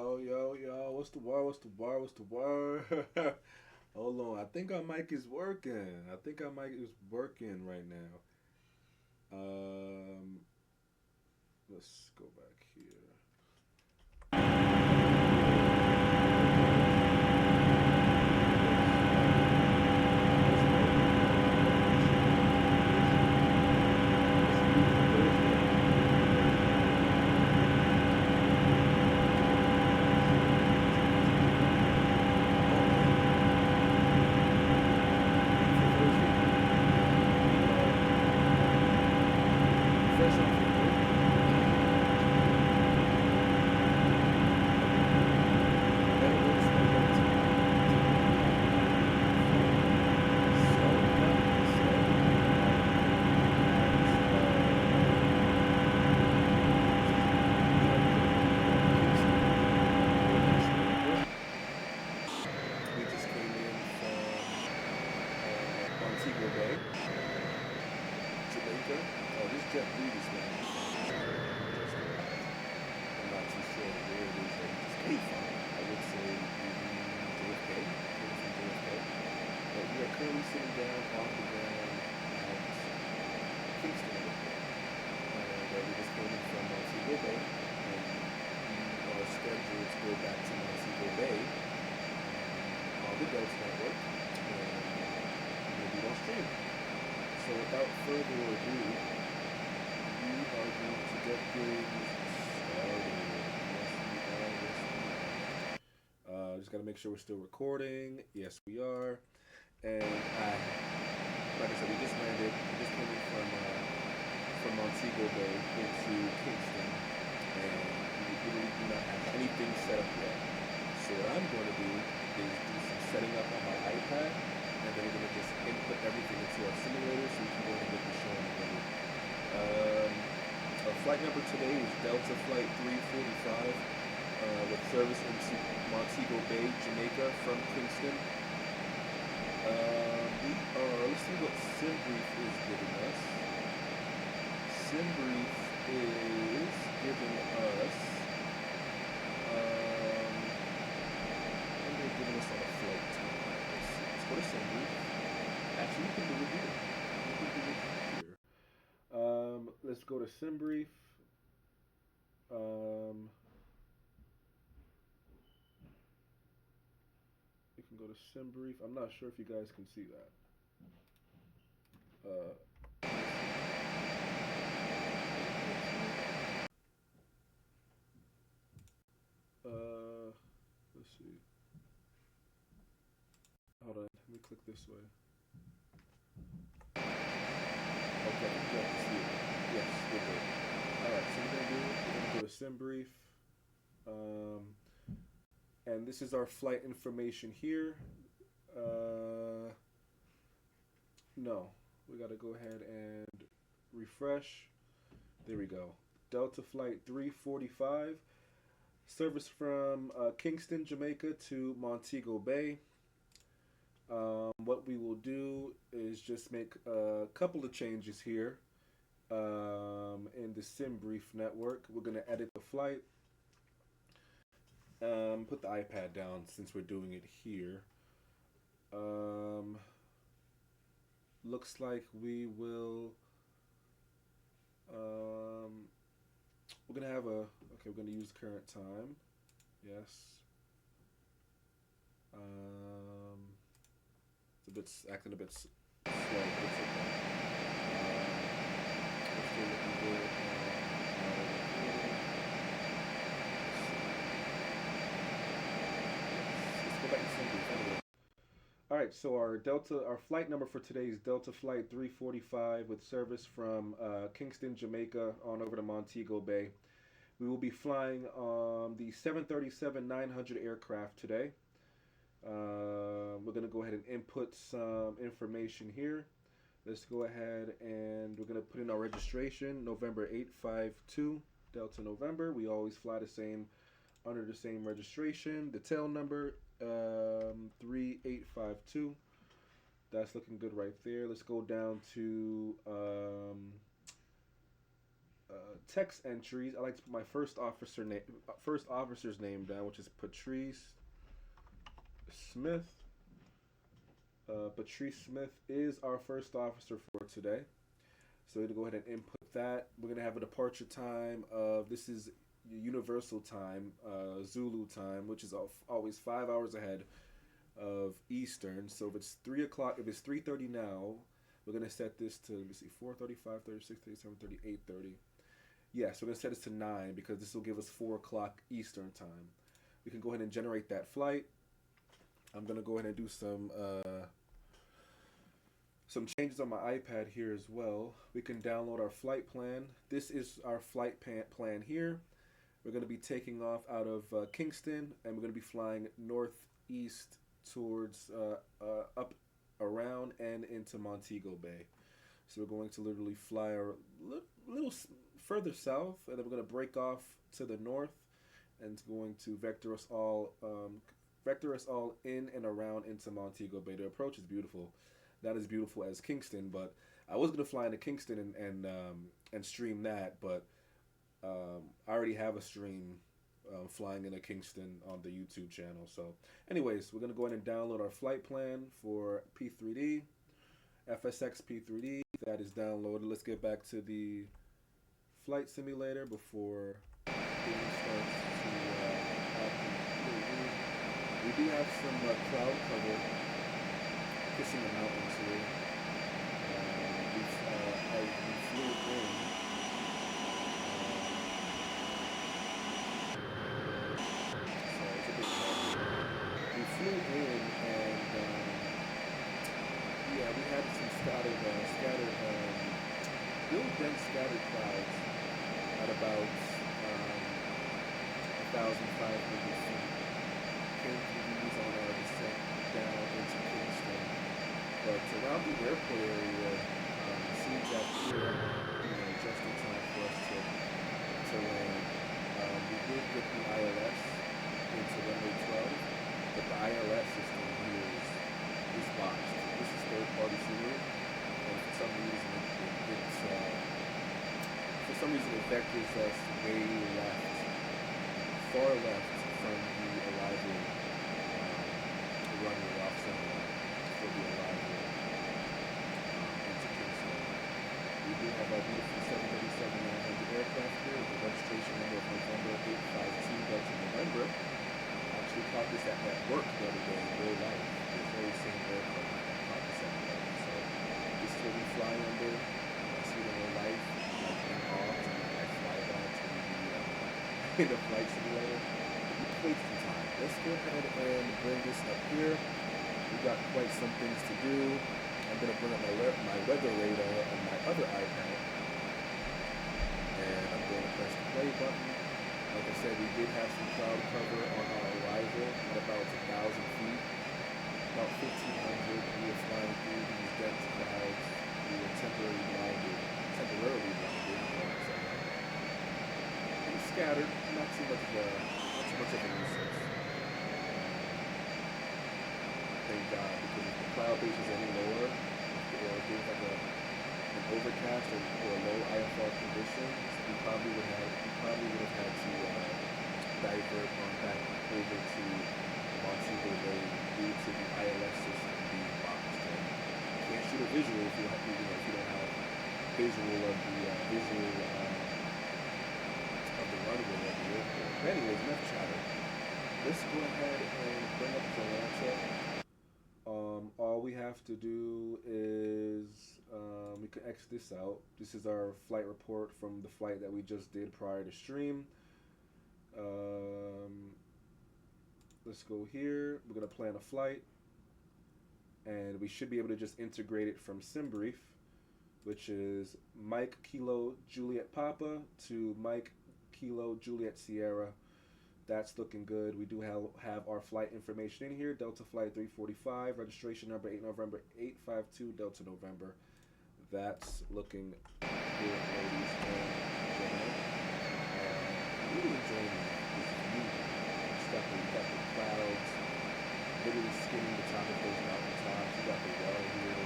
Yo, yo, yo, what's the word? What's the word? What's the word? Hold on. I think our mic is working. I think our mic is working right now. Um, let's go back here. We just came in from Montego Bay, Jamaica. Oh, this jet this man. Just I'm not too sure where it is that he just came from. I would say JFK, came from JFK. But we are currently sitting down on the ground at Kingston Airport. And we just came in from Montego Bay, and we are scheduled to go back to Montego Bay on the Delta network, and maybe on stream. So without further ado, we are going to get things started. Yes, we are. Yes, we are. Just gotta make sure we're still recording. Yes, we are. And like I said, we just landed. We just came in from Montego Bay into Kingston, and we literally do not have anything set up yet. So what I'm going to do is do some setting up on my iPad, and then we're going to just input everything into our simulator so we can go ahead and get the show on the road. Our flight number today is Delta Flight 345 with service into Montego Bay, Jamaica from Kingston. Let's see what SimBrief is giving us. SimBrief is giving us, they're giving us on a flight time. Let's go to SimBrief. Actually, we can do it here. We can do it here. Let's go to SimBrief. You can go to SimBrief. I'm not sure if you guys can see that. Let's see. Hold on, let me click this way. Okay, you have to see it. Yes, we're good. Alright, so we're gonna go to SimBrief. And this is our flight information here. No, we gotta go ahead and refresh. There we go. Delta Flight 345. Service from Kingston, Jamaica to Montego Bay. What we will do is just make a couple of changes here in the SimBrief network. We're going to edit the flight. Put the iPad down since we're doing it here. Looks like we will. We're going to have a. Okay, we're going to use current time. Yes. It's acting a bit slow, but it's okay. We're still looking good. Let's go back to SimBrief anyway. All right, so our flight number for today is Delta Flight 345 with service from Kingston, Jamaica, on over to Montego Bay. We will be flying the 737-900 aircraft today. We're going to go ahead and input some information here. Let's go ahead and we're going to put in our registration, November 852, Delta November. We always fly the same, under the same registration. The tail number, 3852. That's looking good right there. Let's go down to text entries. I like to put my first officer's name down, which is Patrice Smith. Patrice Smith is our first officer for today. So we're going to go ahead and input that. We're going to have a departure time of, this is universal time, Zulu time, which is always 5 hours ahead of Eastern. So if it's 3 o'clock, if it's 3:30 now, we're going to set this to, let me see, 4:30, 5:30, 6:30, 7:30, 8:30. Yeah, so we're going to set this to 9 because this will give us 4 o'clock Eastern time. We can go ahead and generate that flight. I'm going to go ahead and do some changes on my iPad here as well. We can download our flight plan. This is our flight plan here. We're going to be taking off out of Kingston, and we're going to be flying northeast towards up around and into Montego Bay. So we're going to literally fly a little further south, and then we're going to break off to the north, and it's going to vector us all in and around into Montego Bay. The approach is beautiful. Not as beautiful as Kingston, but I was gonna fly into Kingston and stream that, but I already have a stream flying into Kingston on the YouTube channel. So, anyways, we're gonna go ahead and download our flight plan for P3D, FSX P3D. That is downloaded. Let's get back to the flight simulator before things start to happen. We do have some cloud cover. Kissing the mountains here. We flew in. Sorry, it's a bit cloudy. We flew in, and yeah, we had some really dense scattered clouds at about 1,500 feet. Came through these on our descent down into Kingston. But around the airport area, it seems that clear up, just in time for us to land. We did get the ILS into runway 12, but the ILS system here is botched. This is third-party Zulu, and for some reason it vectors us way left, far left from the arrival runway off center for the arrival into Kingston. We do have our beautiful 737-900 aircraft here with the registration number of November 852 Delta November. I actually caught this at work the other day in real life. The very same aircraft that caught this at work. So this is what we fly under. I see it in real life. I came off and I fly back to the flight simulator. Waste some time. Let's go ahead and bring this up here. We got quite some things to do. I'm going to bring up my weather radar on my other iPad. And I'm going to press the play button. Like I said, we did have some cloud cover on our arrival at about 1,000 feet. About 1,500. We were flying through these dense clouds. We were temporarily blinded. But scattered. Not too much of a nuisance. Thank God, because if the cloud base was any lower, or if there's like an overcast or a low IFR conditions, we probably would have had to divert on back over to Montego Bay due to the ILS system being boxed. And you can't shoot a visual if you don't have visual of the runway at the airport. But anyways, enough chatter. Let's go ahead and bring up Atlanta. All we have to do is we can X this out. This is our flight report from the flight that we just did prior to stream. Let's go here. We're gonna plan a flight, and we should be able to just integrate it from SimBrief, which is Mike Kilo Juliet Papa to Mike Kilo Juliet Sierra. That's looking good. We do have our flight information in here. Delta Flight 345, registration number 8 November 852 Delta November. That's looking good, ladies and gentlemen. Really enjoying this view. You got the clouds literally skimming the top of those mountaintops. You got the water here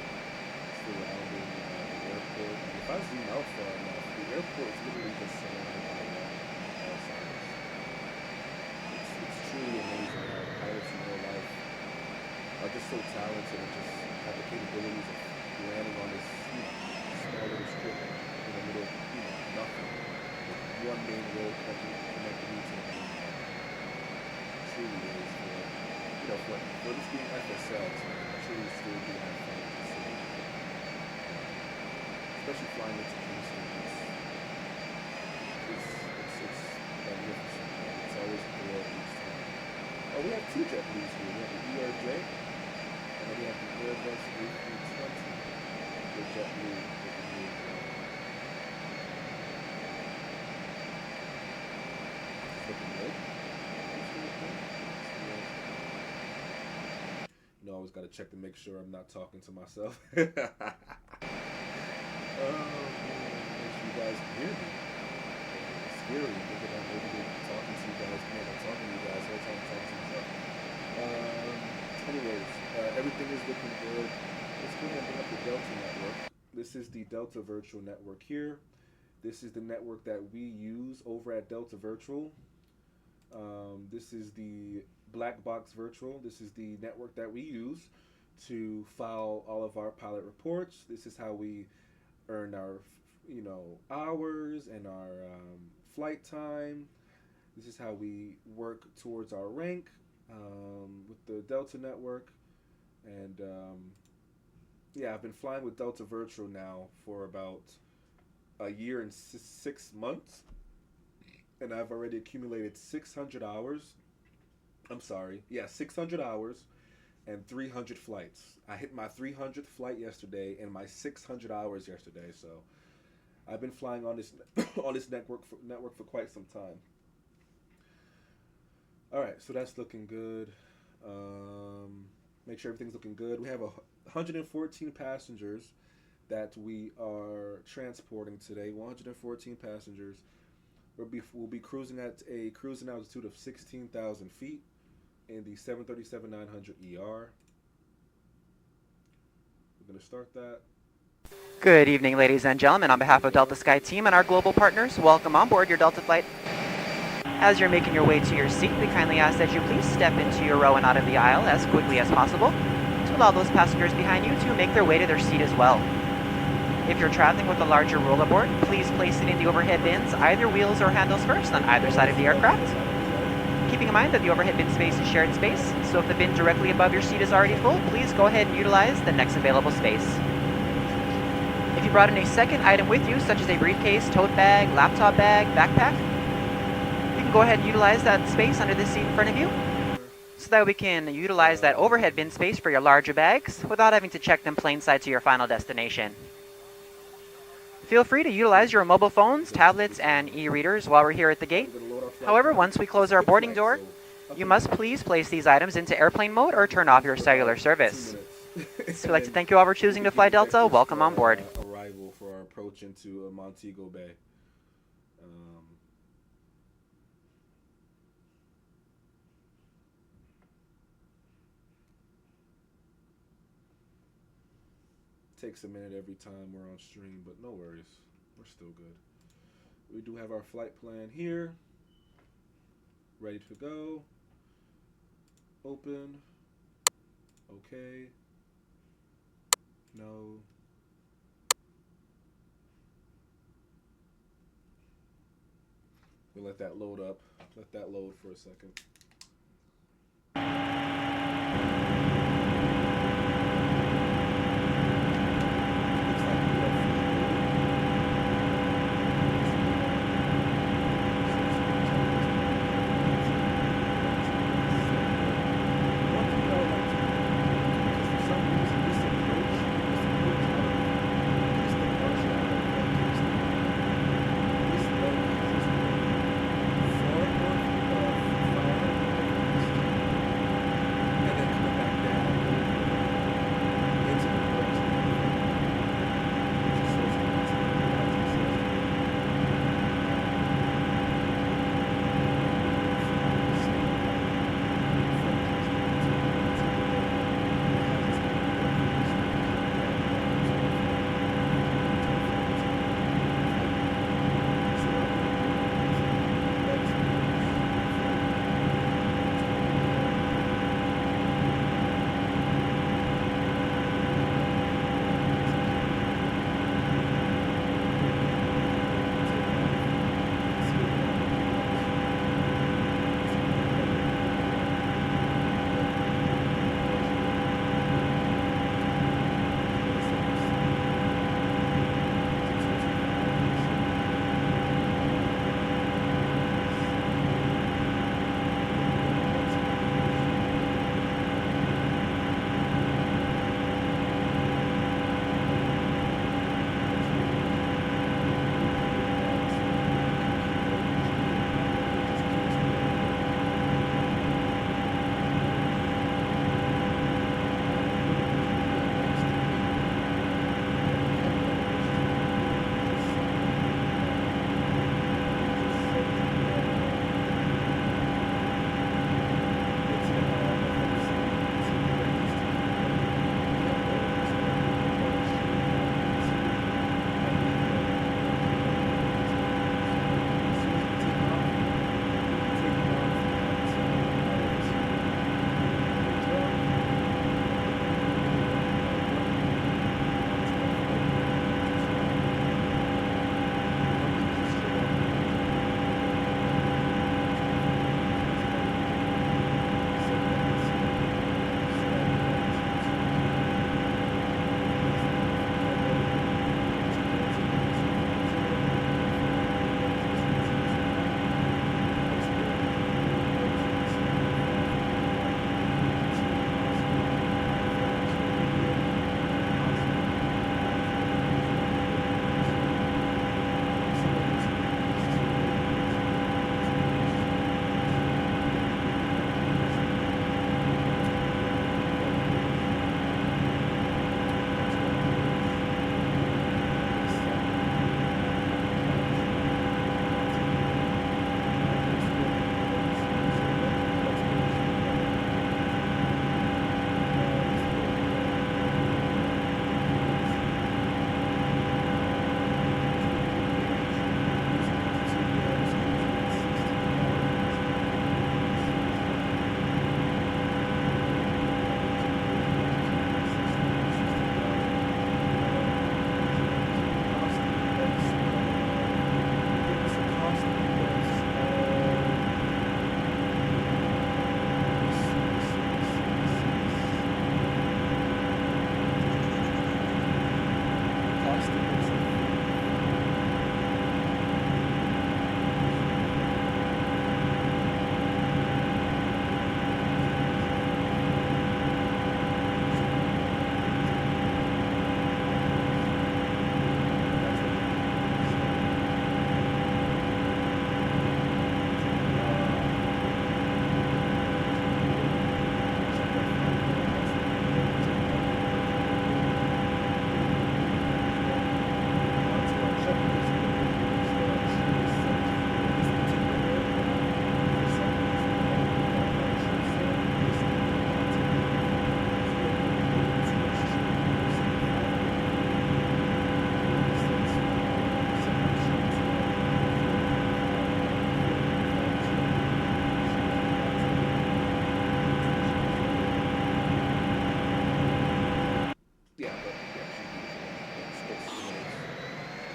surrounding the airport. And if I zoom out far enough, the airport is literally just surrounded by water on all sides. It's truly amazing how pilots in real life are just so talented and just have the capabilities of landing on this, small little strip in the middle of, nothing. With one main road connecting you to the main line. Truly is for this being FSX, I truly still do have fun with this city. Especially flying into Kingston. It's magnificent, man. It's always a thrill each time. Oh, we have two JetBlues here. We have the ERJ, and then we have the Airbus A320. The JetBlue with the new It's looking good. I always got to check to make sure I'm not talking to myself. Oh, man. Make sure you guys can hear me. It's scary thinking I'm over here talking to you guys. Man, I'm talking to you guys the whole time I'm talking to myself. Anyways, everything is looking good. Let's go ahead and bring up the Delta network. This is the Delta Virtual Network here. This is the network that we use over at Delta Virtual. This is the Black Box Virtual. This is the network that we use to file all of our pilot reports. This is how we earn our, hours and our flight time. This is how we work towards our rank with the Delta network. And I've been flying with Delta Virtual now for about a year and 6 months. And I've already accumulated 600 hours. 600 hours and 300 flights. I hit my 300th flight yesterday and my 600 hours yesterday. So I've been flying on this network for quite some time. All right, so that's looking good. Make sure everything's looking good. We have 114 passengers that we are transporting today. 114 passengers. We'll be cruising at a cruising altitude of 16,000 feet in the 737-900ER. We're going to start that. Good evening, ladies and gentlemen. On behalf of Delta Sky Team and our global partners, welcome on board your Delta flight. As you're making your way to your seat, we kindly ask that you please step into your row and out of the aisle as quickly as possible to allow those passengers behind you to make their way to their seat as well. If you're traveling with a larger rollerboard, please place it in the overhead bins, either wheels or handles first on either side of the aircraft. Keeping in mind that the overhead bin space is shared space, so if the bin directly above your seat is already full, please go ahead and utilize the next available space. If you brought in a second item with you, such as a briefcase, tote bag, laptop bag, backpack, you can go ahead and utilize that space under the seat in front of you, so that we can utilize that overhead bin space for your larger bags without having to check them plain sight to your final destination. Feel free to utilize your mobile phones, tablets, and e-readers while we're here at the gate. However, once we close our boarding door, you must please place these items into airplane mode or turn off your cellular service. So I'd like to thank you all for choosing to fly Delta. Welcome on board. Arrival for our approach into Montego Bay. Takes a minute every time we're on stream, but no worries. We're still good. We do have our flight plan here. Ready to go. Open. Okay. No. We'll let that load up. Let that load for a second.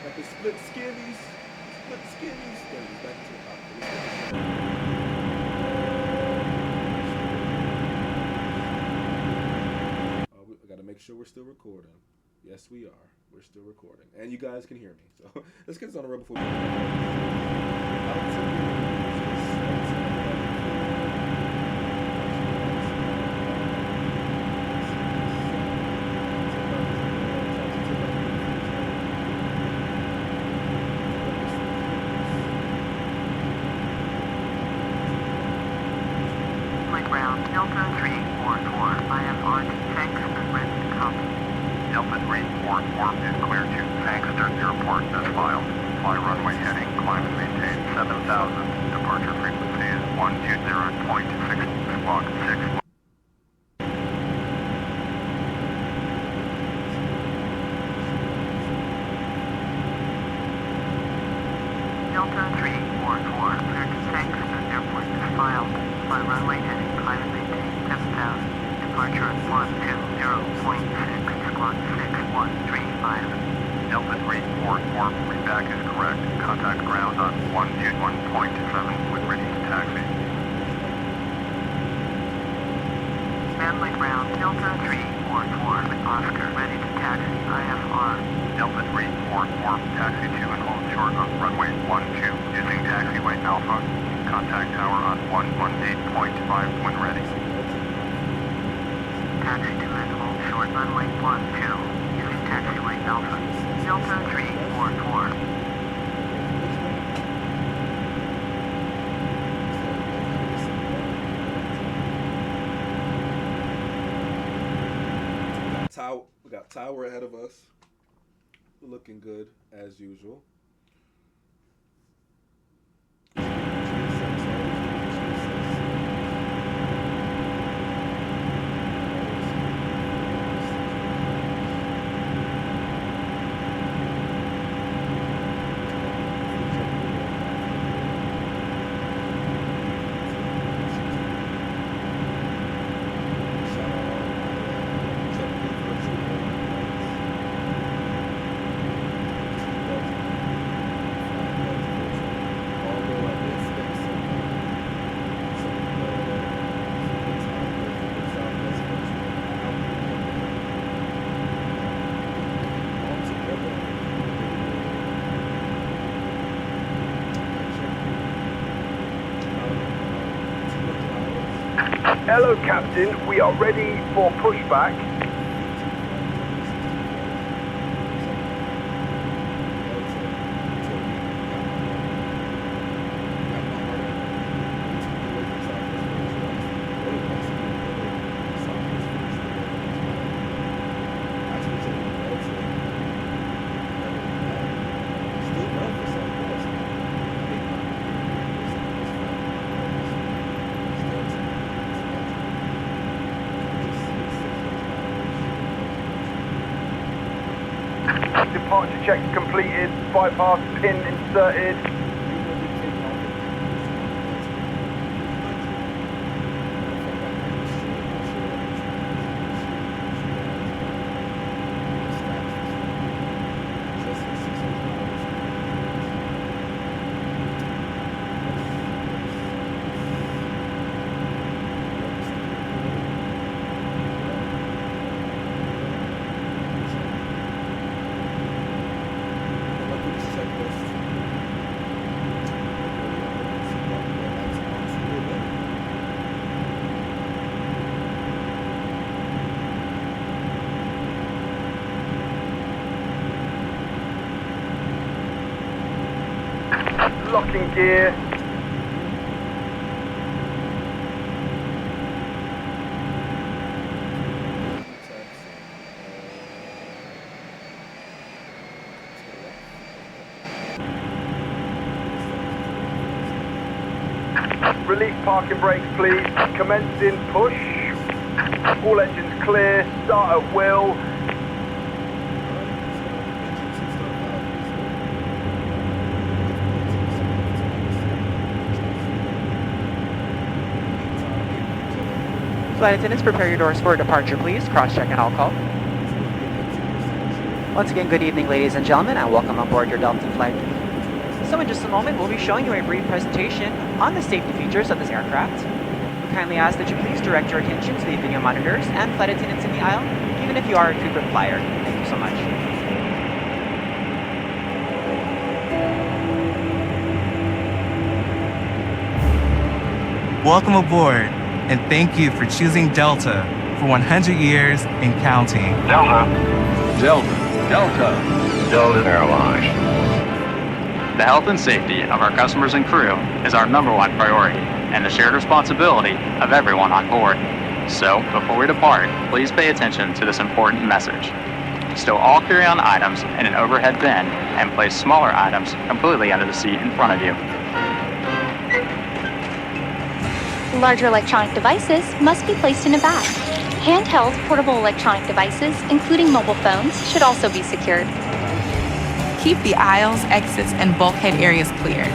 Like a split skivvies. Split skivvies. There it is, back into the cockpit. We gotta make sure we're still recording. Yes, we are. We're still recording. And you guys can hear me. So let's get this on the road before we Ground, Delta 344, IFR to Tankston, ready to copy. Delta 344 is clear to Tankston Airport as filed. Fly runway heading, climb and maintain 7,000. Departure frequency is 120.6, squawk 6. Delta 344, clear to Tankston Airport as filed. Fly runway heading, climb and maintain 7,000. Departure at 120.6, squawk 6135. Delta 344, readback is correct. Contact ground on 121.7 when ready to taxi. Manly ground, Delta 344, Oscar, ready to taxi, IFR. Delta 344, taxi to and hold short on runway 12 using taxiway Alpha. Contact tower on 118.5 when ready. Taxi to and hold short runway 12 using taxiway Alpha. Delta 344. We got tower ahead of us. We're looking good as usual. Hello, Captain. We are ready for pushback. Departure checks completed, bypass pin inserted. Locking gear. Release parking brakes, please. Commencing push. All engines clear. Start at will. Flight attendants, prepare your doors for departure, please. Cross-check and I'll call. Once again, good evening, ladies and gentlemen, and welcome on board your Delta flight. So in just a moment, we'll be showing you a brief presentation on the safety features of this aircraft. We kindly ask that you please direct your attention to the video monitors and flight attendants in the aisle, even if you are a frequent flyer. Thank you so much. Welcome aboard, and thank you for choosing Delta for 100 years and counting. Delta. Delta Airlines. The health and safety of our customers and crew is our #1 priority and the shared responsibility of everyone on board. So, before we depart, please pay attention to this important message. Stow all carry-on items in an overhead bin and place smaller items completely under the seat in front of you. Larger electronic devices must be placed in a bag. Handheld portable electronic devices, including mobile phones, should also be secured. Keep the aisles, exits, and bulkhead areas clear.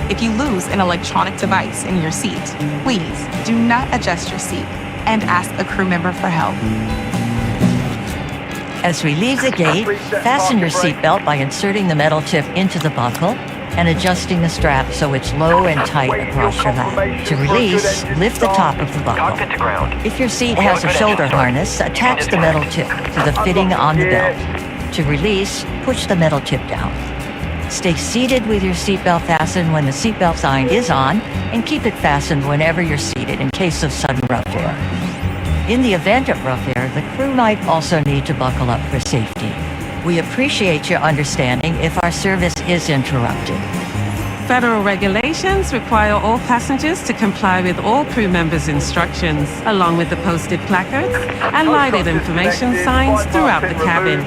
If you lose an electronic device in your seat, please do not adjust your seat and ask a crew member for help. As we leave the gate, fasten your seatbelt by inserting the metal tip into the buckle and adjusting the strap so it's low and tight across your lap. To release, lift the top of the buckle. If your seat has a shoulder harness, attach the metal tip to the fitting on the belt. To release, push the metal tip down. Stay seated with your seatbelt fastened when the seatbelt sign is on, and keep it fastened whenever you're seated in case of sudden rough air. In the event of rough air, the crew might also need to buckle up for safety. We appreciate your understanding if our service is interrupted. Federal regulations require all passengers to comply with all crew members' instructions, along with the posted placards and lighted information signs throughout the cabin.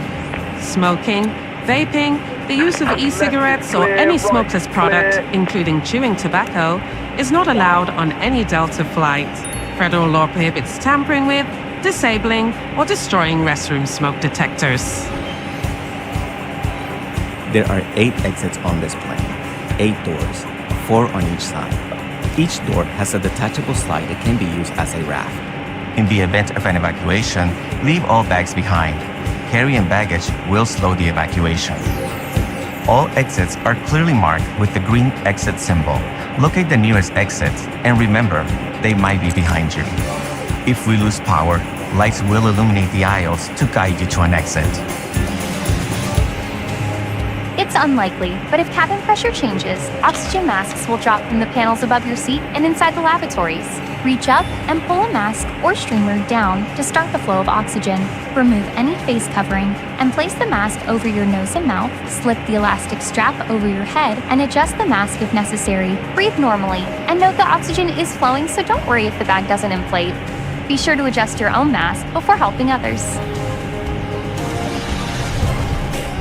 Smoking, vaping, the use of e-cigarettes or any smokeless product, including chewing tobacco, is not allowed on any Delta flight. Federal law prohibits tampering with, disabling, or destroying restroom smoke detectors. There are 8 exits on this plane, 8 doors, 4 on each side. Each door has a detachable slide that can be used as a raft. In the event of an evacuation, leave all bags behind. Carry-on baggage will slow the evacuation. All exits are clearly marked with the green exit symbol. Locate the nearest exits and remember, they might be behind you. If we lose power, lights will illuminate the aisles to guide you to an exit. It's unlikely, but if cabin pressure changes, oxygen masks will drop from the panels above your seat and inside the lavatories. Reach up and pull a mask or streamer down to start the flow of oxygen. Remove any face covering and place the mask over your nose and mouth. Slip the elastic strap over your head and adjust the mask if necessary. Breathe normally and note that oxygen is flowing, so don't worry if the bag doesn't inflate. Be sure to adjust your own mask before helping others.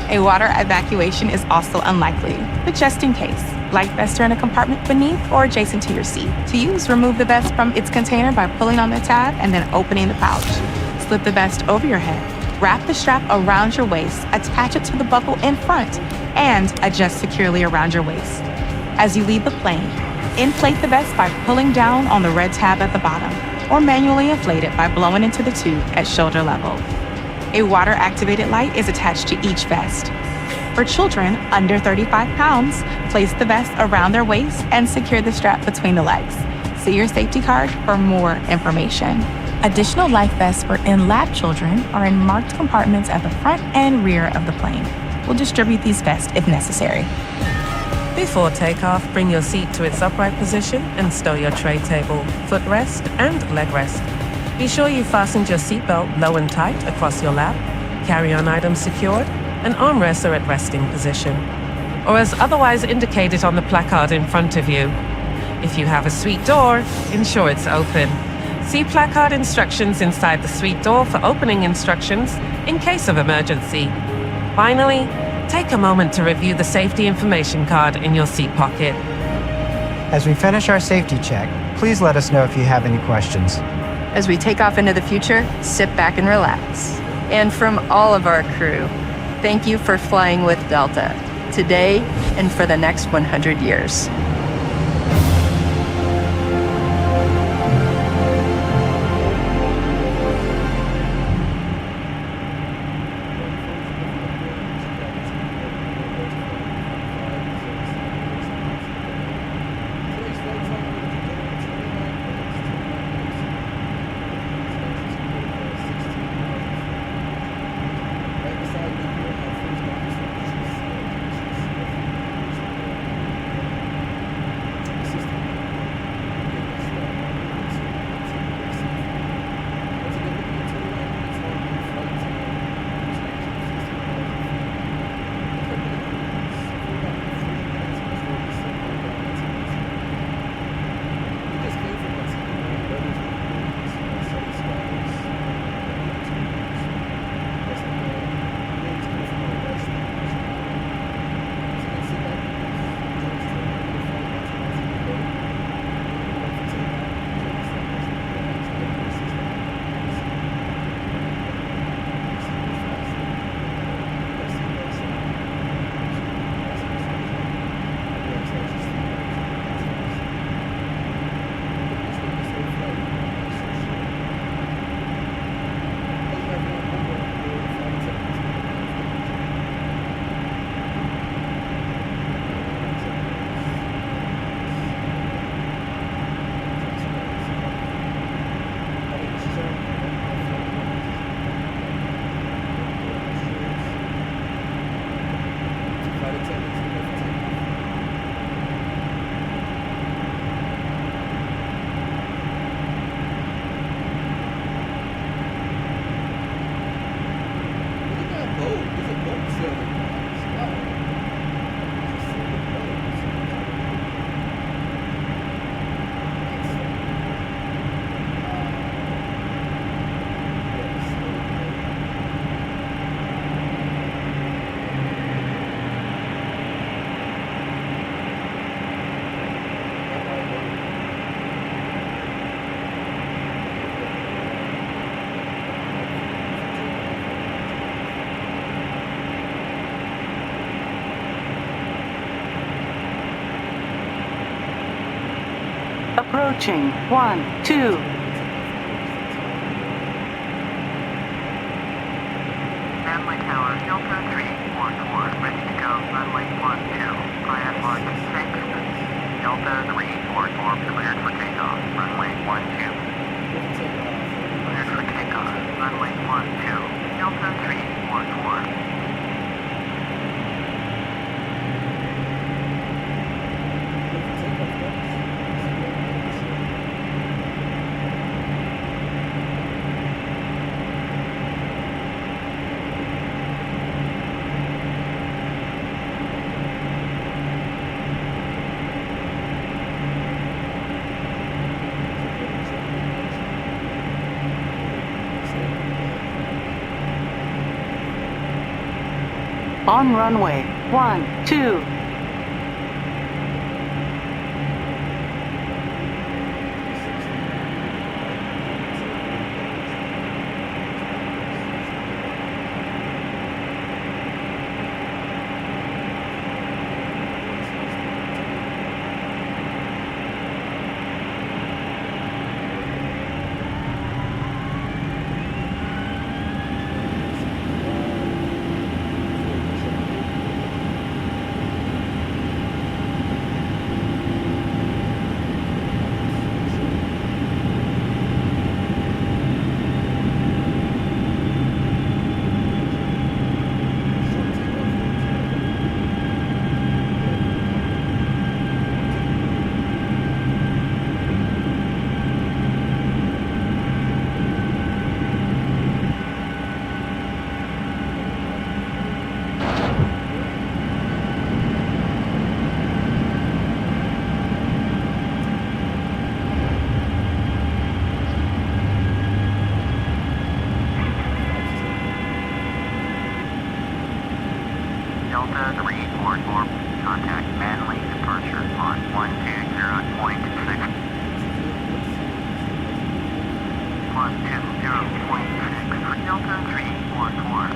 A water evacuation is also unlikely, but just in case, life vests are in a compartment beneath or adjacent to your seat. To use, remove the vest from its container by pulling on the tab and then opening the pouch. Slip the vest over your head. Wrap the strap around your waist, attach it to the buckle in front, and adjust securely around your waist. As you leave the plane, inflate the vest by pulling down on the red tab at the bottom, or manually inflate it by blowing into the tube at shoulder level. A water-activated light is attached to each vest. For children under 35 pounds, place the vest around their waist and secure the strap between the legs. See your safety card for more information. Additional life vests for in-lab children are in marked compartments at the front and rear of the plane. We'll distribute these vests if necessary. Before takeoff, bring your seat to its upright position and stow your tray table, footrest, and leg rest. Be sure you fastened your seatbelt low and tight across your lap, carry-on items secured, and armrests are at resting position, or as otherwise indicated on the placard in front of you. If you have a suite door, ensure it's open. See placard instructions inside the suite door for opening instructions in case of emergency. Finally, take a moment to review the safety information card in your seat pocket. As we finish our safety check, please let us know if you have any questions. As we take off into the future, sit back and relax. And from all of our crew, thank you for flying with Delta, today and for the next 100 years. Approaching 12. Runway tower, Delta 344, ready to go, runway 12, IFR 6. Delta 344, cleared for takeoff, runway 12. Cleared for takeoff, runway 12, Delta 344. On runway 12. Delta 344, contact Manly departure on 120.6. 120.6 for Delta 344.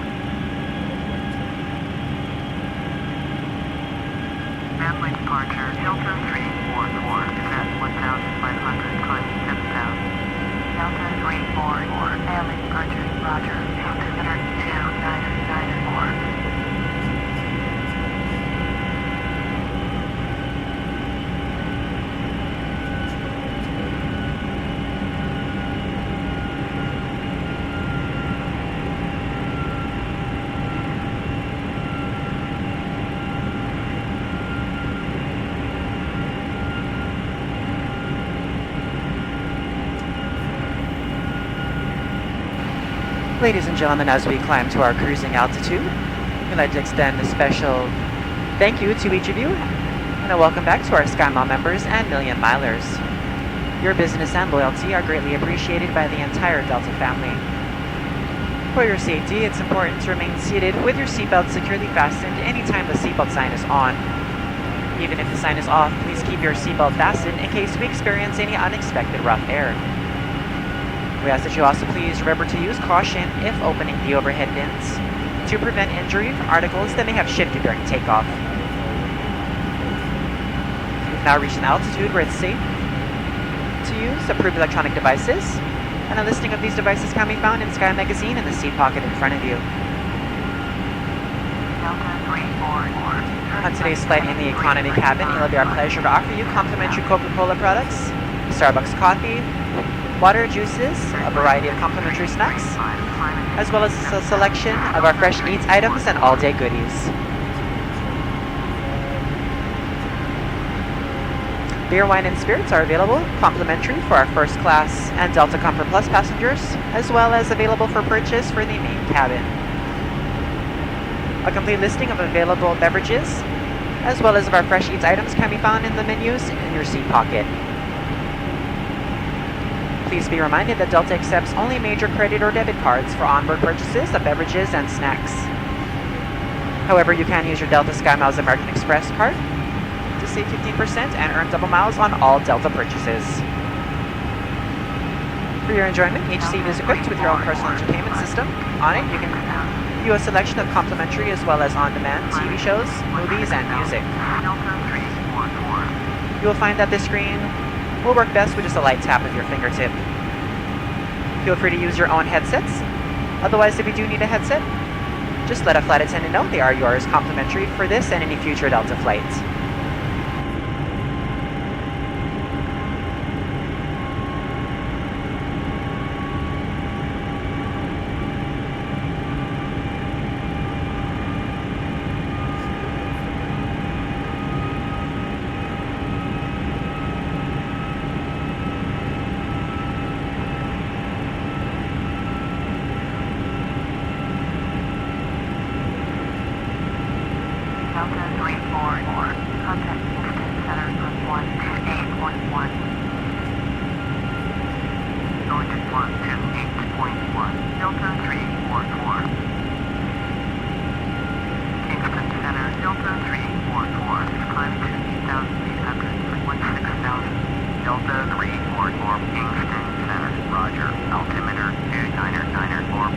Manly departure, Delta 344, descent 1,500, climbing 7,000. Delta 344, Manly departure, roger, altimeter 2994. Ladies and gentlemen, as we climb to our cruising altitude, we'd like to extend a special thank you to each of you and a welcome back to our SkyMile members and Million Milers. Your business and loyalty are greatly appreciated by the entire Delta family. For your safety, it's important to remain seated with your seatbelt securely fastened anytime the seatbelt sign is on. Even if the sign is off, please keep your seatbelt fastened in case we experience any unexpected rough air. We ask that you also please remember to use caution if opening the overhead bins to prevent injury from articles that may have shifted during takeoff. We've now reached an altitude where it's safe to use approved electronic devices, and a listing of these devices can be found in Sky Magazine in the seat pocket in front of you. On today's flight in the economy cabin, it'll be our pleasure to offer you complimentary Coca-Cola products, Starbucks coffee, water, juices, a variety of complimentary snacks, as well as a selection of our fresh eats items and all-day goodies. Beer, wine, and spirits are available complimentary for our first class and Delta Comfort Plus passengers, as well as available for purchase for the main cabin. A complete listing of available beverages, as well as of our fresh eats items, can be found in the menus in your seat pocket. Please be reminded that Delta accepts only major credit or debit cards for onboard purchases of beverages and snacks. However, you can use your Delta SkyMiles American Express card to save 15% and earn double miles on all Delta purchases. For your enjoyment, each seat is equipped with your own personal entertainment system. On it, you can view a selection of complimentary as well as on-demand TV shows, movies, and music. You will find that this screen will work best with just a light tap of your fingertip. Feel free to use your own headsets. Otherwise, if you do need a headset, just let a flight attendant know. They are yours complimentary for this and any future Delta flights. Delta 344, contact Houston Center on 128.1. Going to 128.1, Delta 344. Kingston Center, Delta 344, climb to 8,800 for 16,000. Delta 344, Kingston Center, roger, altimeter 2994.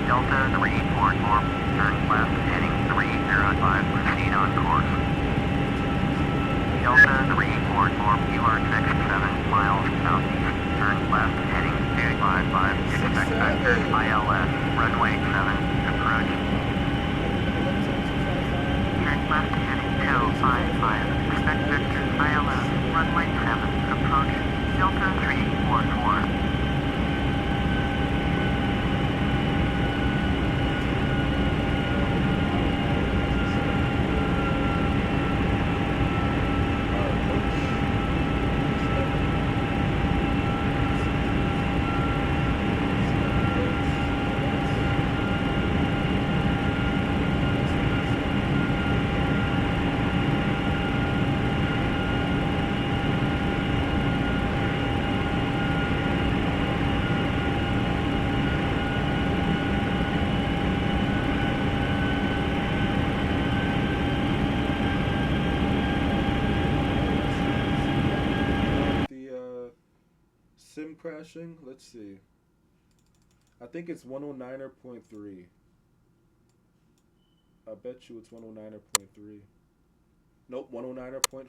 Delta 344, turn left, heading 305, proceed on course. Delta 344, you are 67 miles southeast, turn left, heading 255, expect vector ILS, runway 7, approach. Turn left, heading 255, expect vector ILS, runway 7, approach. Delta 344. Sim crashing, let's see. I think it's 109.3. I bet you it's 109.3. Nope, 109.5.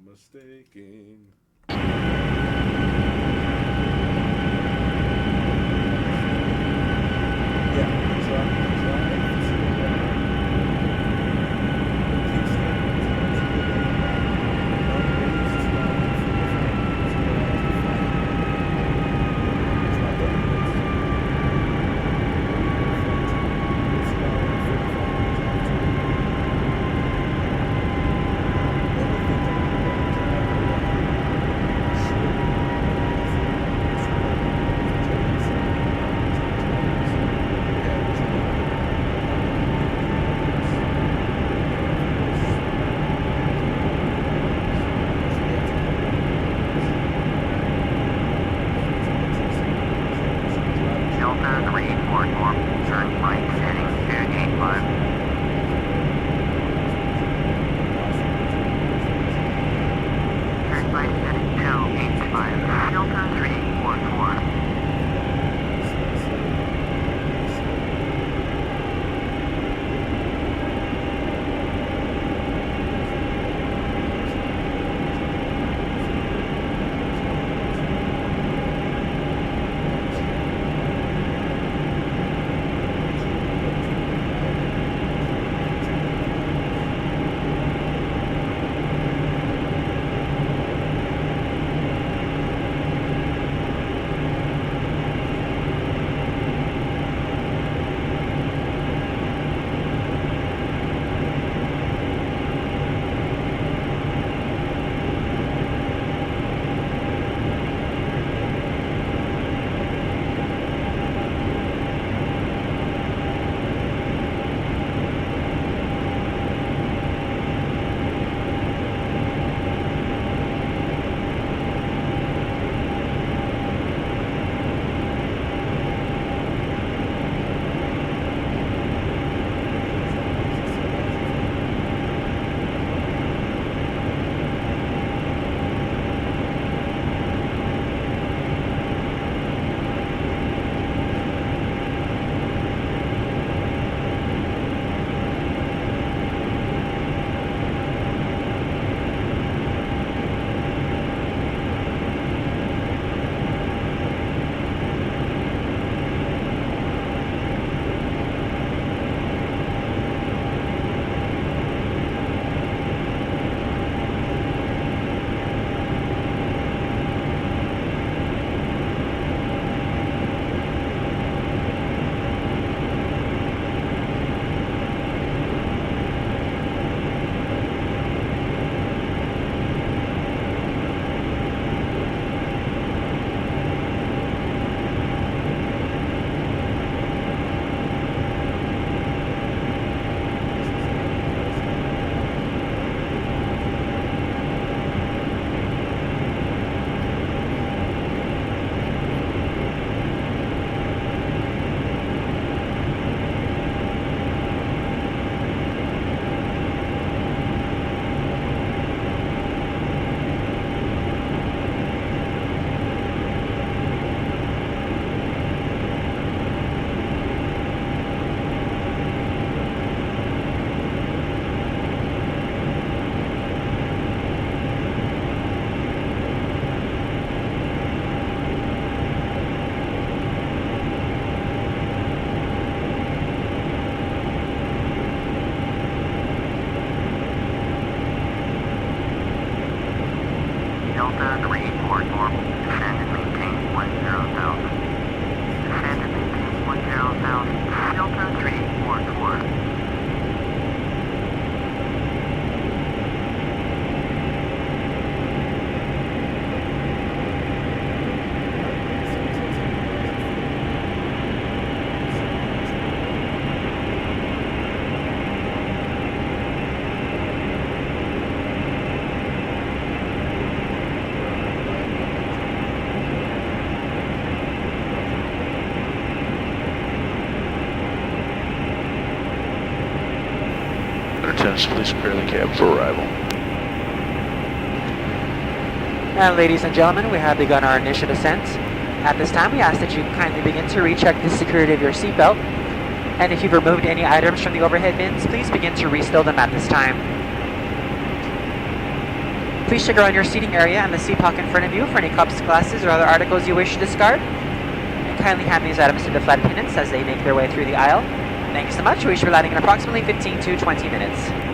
Mistaken. Lieutenants, please prepare the cab for arrival. And ladies and gentlemen, we have begun our initial descent. At this time, we ask that you kindly begin to recheck the security of your seatbelt. And if you've removed any items from the overhead bins, please begin to restow them at this time. Please check around your seating area and the seat pocket in front of you for any cups, glasses, or other articles you wish to discard. And kindly hand these items to the flight attendants as they make their way through the aisle. Thank you so much. We should be landing in approximately 15 to 20 minutes.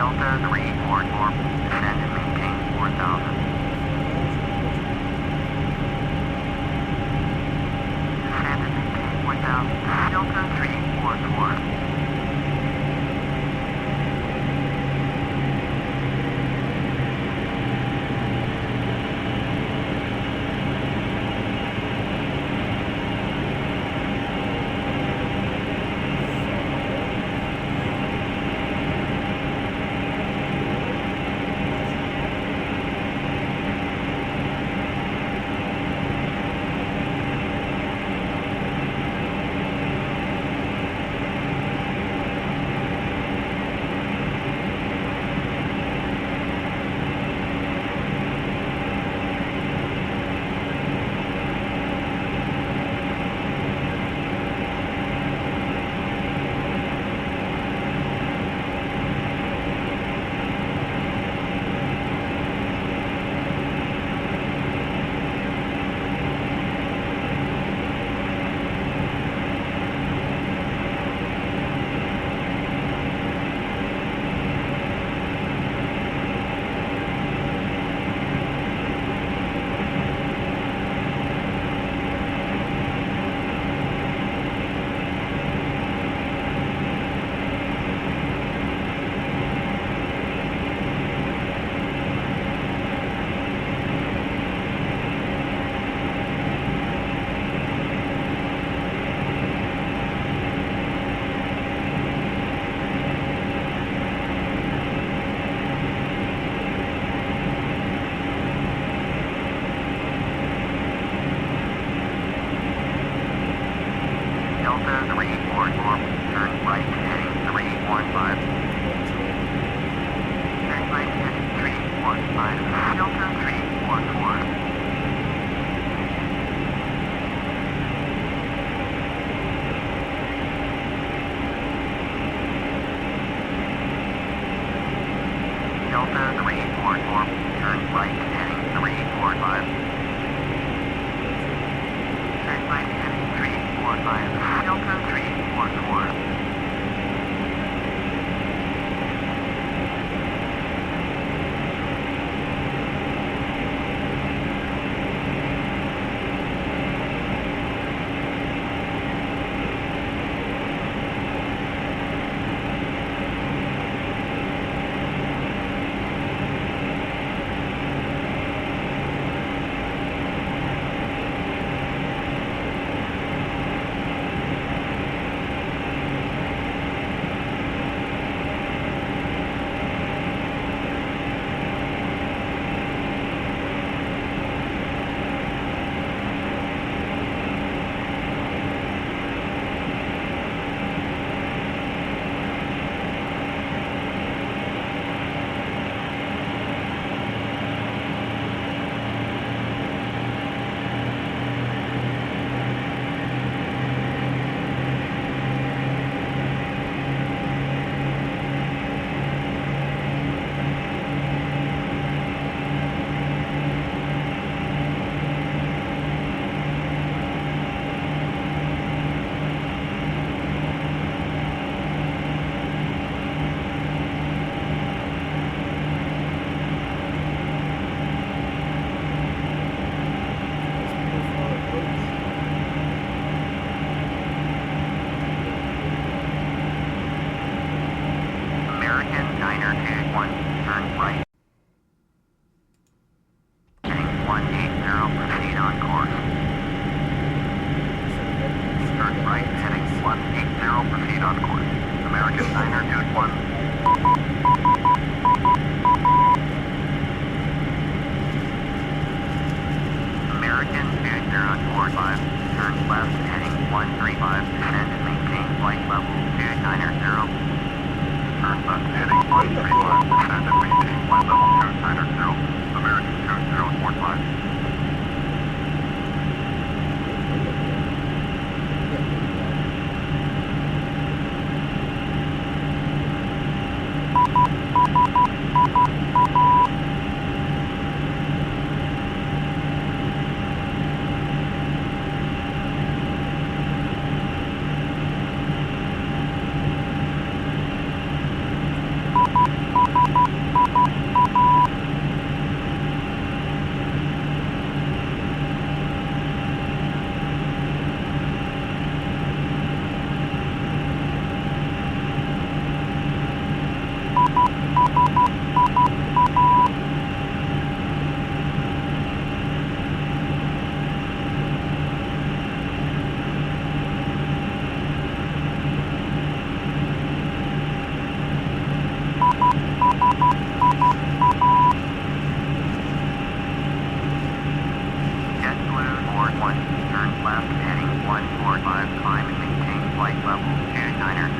Delta 344, descend and maintain 4,000. Descend and maintain 4,000. Delta 344. Delta 344, turn right heading 315. Turn right heading 315. Delta 344. Delta 344, turn right heading 345. Turn right heading 345. Delta 344.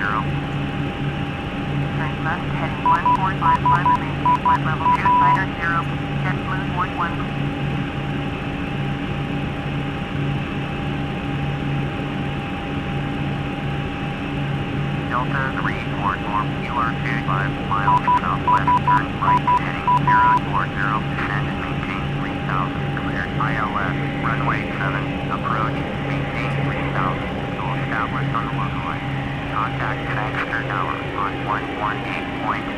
Turn left heading 1455 and maintain flight level 2 Fighter 0. JetBlue 41. Delta 344, you are 25 miles southwest, turn right heading 040, descend and maintain 3000, cleared ILS, runway 7, approach, maintain 3000, you'll establish on the local line. Contact Sangster Tower on 118.7.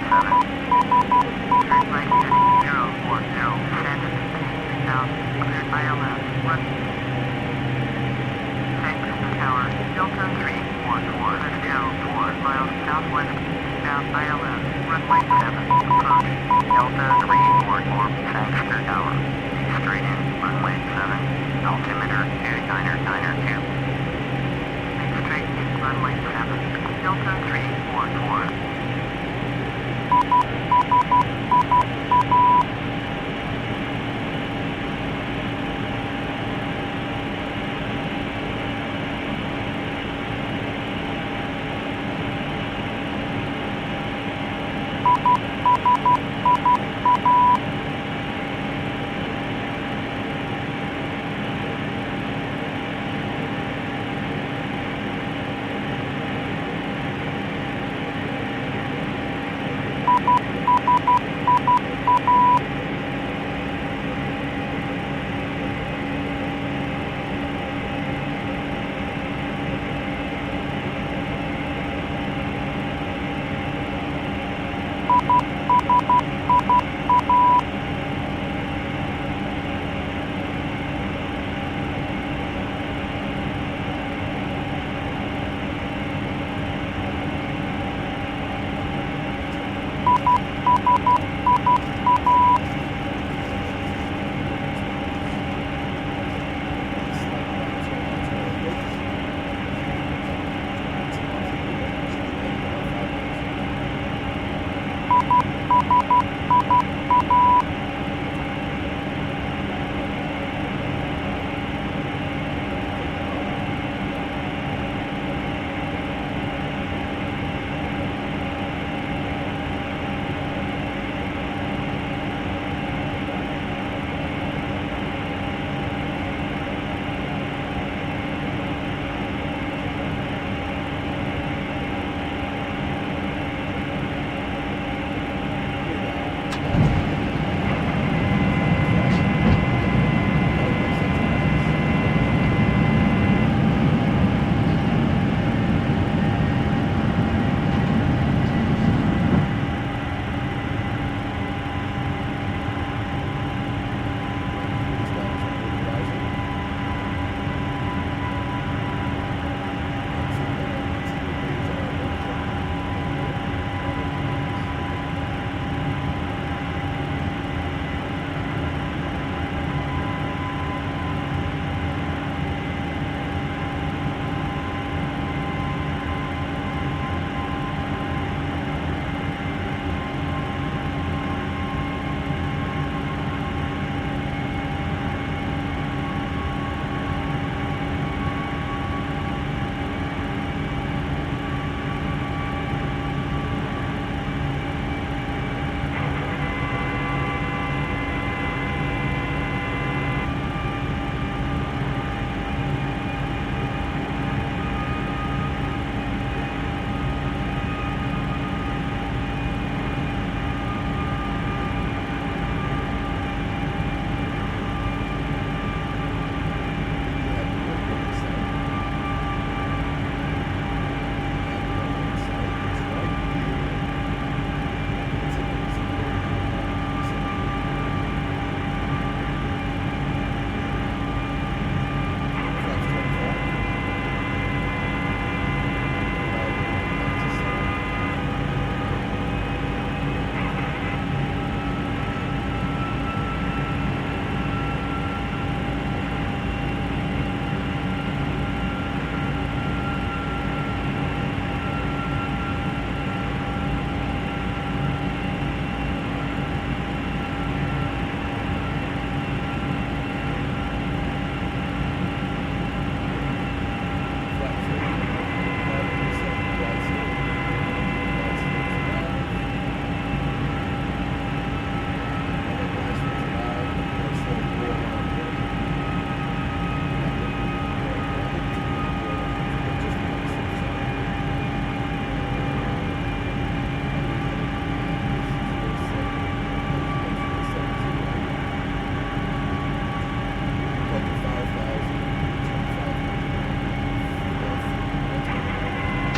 Turn right heading 040, descend and maintain 3000, cleared ILS, run. Sangster Tower, Delta 344, 04 miles southwest, south ILS, runway 7, approach. Delta 344, Sangster Tower, be straight in, runway 7, altimeter 2992. Make straight in, runway 7, Delta 344.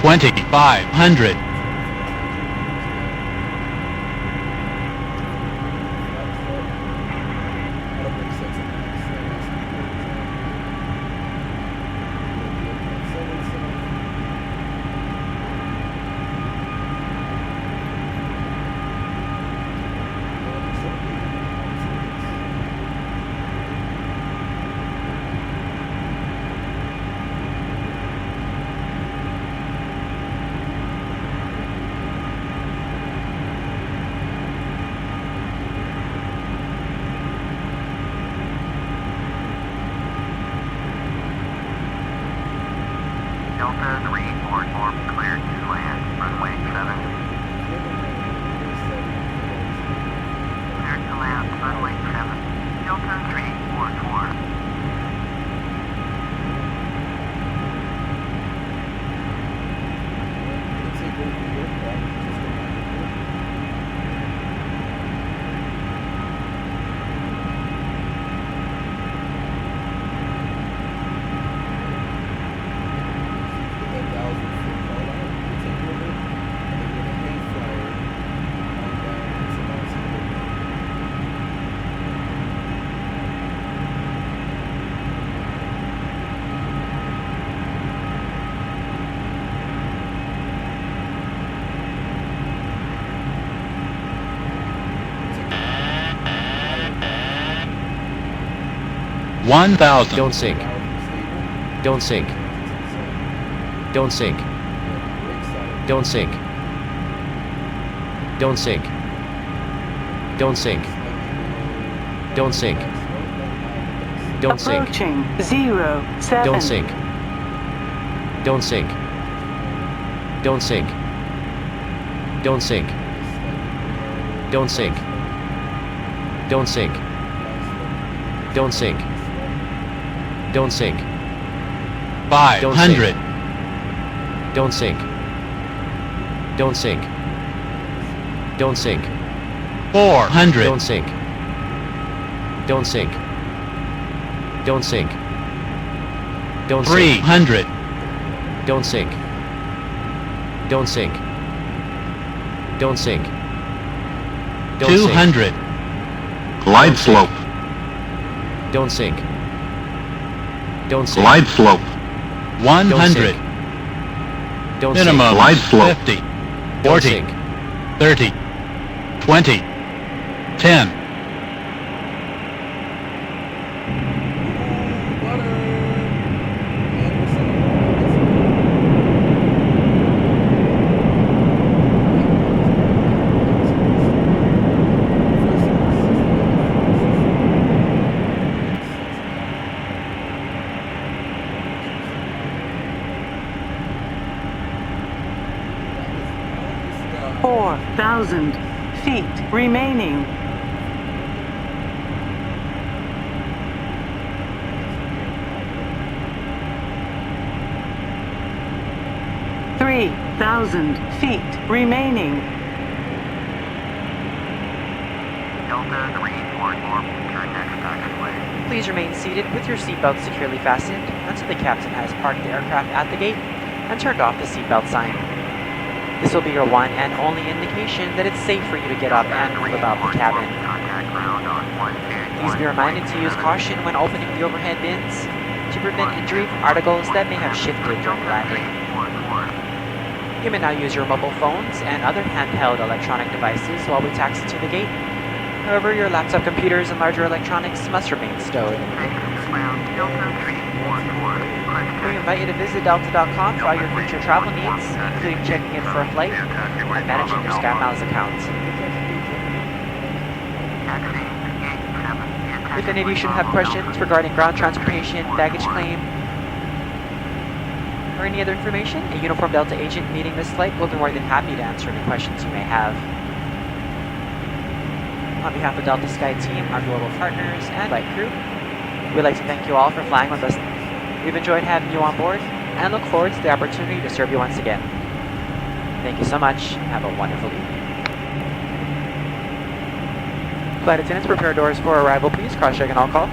2,500. Delta 344, cleared to land, runway 7. Cleared to land, runway 7. Delta 344. One thousand. Don't sink. Don't sink. Don't sink. Don't sink. Don't sink. Don't sink. Don't sink. Don't sink. Approaching 07. Don't sink. Don't sink. Don't sink. Don't sink. Don't sink. Don't sink. Don't sink. Don't sink. 500. Don't sink. Don't sink. Don't sink. 400. Don't sink. Don't sink. Don't sink. Don't sink. 300. Don't sink. Don't sink. Don't sink. Don't sink. 200. Glide slope. Don't sink. Don't sink. Glide slope. 100. Don't Minimum. sink. Glide slope. 50. Don't 40. sink. 30. 20. 10. Feet remaining. $3,000 remaining. Delta 344, turn next taxiway. Please remain seated with your seatbelt securely fastened until the captain has parked the aircraft at the gate and turned off the seatbelt sign. This will be your one and only indication that it's safe for you to get up and move about the cabin. Please be reminded to use caution when opening the overhead bins to prevent injury from articles that may have shifted during landing. You may now use your mobile phones and other handheld electronic devices while we taxi to the gate. However, your laptop computers and larger electronics must remain stowed. We invite you to visit Delta.com for all your future travel needs, including checking in for a flight and managing your SkyMiles account. If any of you should have questions regarding ground transportation, baggage claim, or any other information, a uniformed Delta agent meeting this flight will be more than happy to answer any questions you may have. On behalf of Delta Sky Team, our global partners, and flight crew, we'd like to thank you all for flying with us. We've enjoyed having you on board and look forward to the opportunity to serve you once again. Thank you so much. Have a wonderful evening. Flight attendants, prepare doors for arrival, please. Cross-check and all call.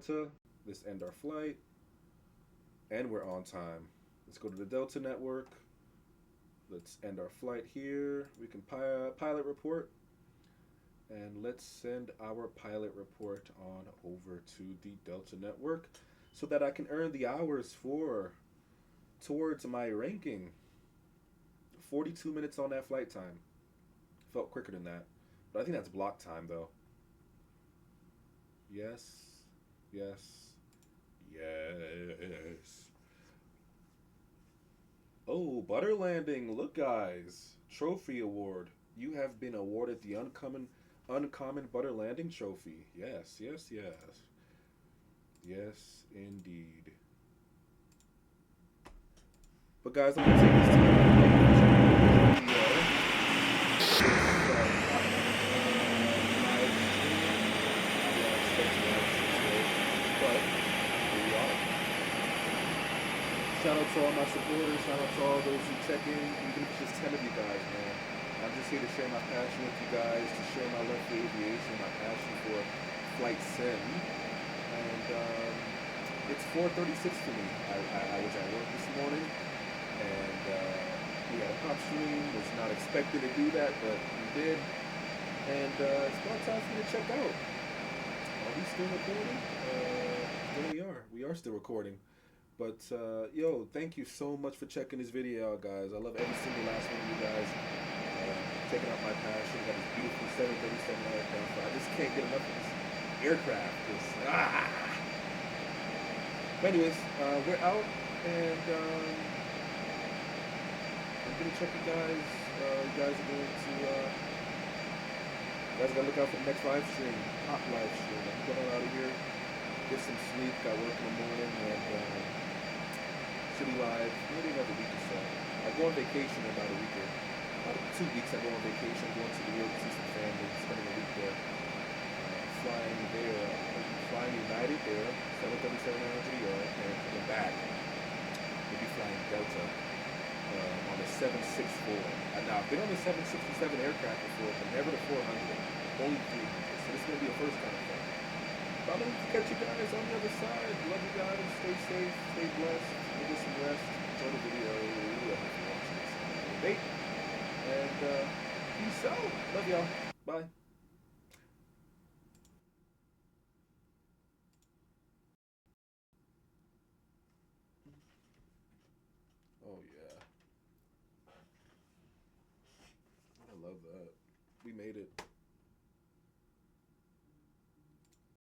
Delta. Let's end our flight. And we're on time. Let's go to the Delta network. Let's end our flight here. We can pilot report. And let's send our pilot report on over to the Delta network so that I can earn the hours towards my ranking. 42 minutes on that flight time. Felt quicker than that. But I think that's block time though. Yes. Yes. Yes. Oh, butter landing. Look, guys. Trophy award. You have been awarded the uncommon butter landing trophy. Yes, yes, yes. Yes, indeed. But guys, I'm gonna take this time. Shout out to all my supporters, shout out to all those who check in, even if it's just 10 of you guys, man. I'm just here to share my passion with you guys, to share my love for aviation, my passion for flight sim. And it's 4:36 for me. I was at work this morning, and we had a pop stream. Was not expected to do that, but we did. And it's about time for me to check out. Are we still recording? There we are. We are still recording. But, yo, thank you so much for checking this video out, guys. I love every single last one of you guys. Taking out my passion. Got this beautiful 737 aircraft. I just can't get enough of this aircraft. But anyways, we're out, and I'm going to check you guys. You guys are going to, you guys got to look out for the next live stream. Hot live stream. I'm going out of here. Get some sleep. Got work in the morning, and should be live maybe another week or so. I go on vacation in about a week or about 2 weeks. I go on vacation, going to New York to see some family, spending a week there. Flying there, flying United there, 737 to New York, and coming back. We'll be flying Delta on the 764. Now I've been on the 767 aircraft before, but never the 400. Only 300. So this is gonna be a first time thing. But I'm gonna catch you guys on the other side. Love you guys. Stay safe. Stay blessed. Get some rest. Enjoy the video. I hope you're watching this debate. And peace out. Love y'all. Bye. Oh yeah. I love that. We made it.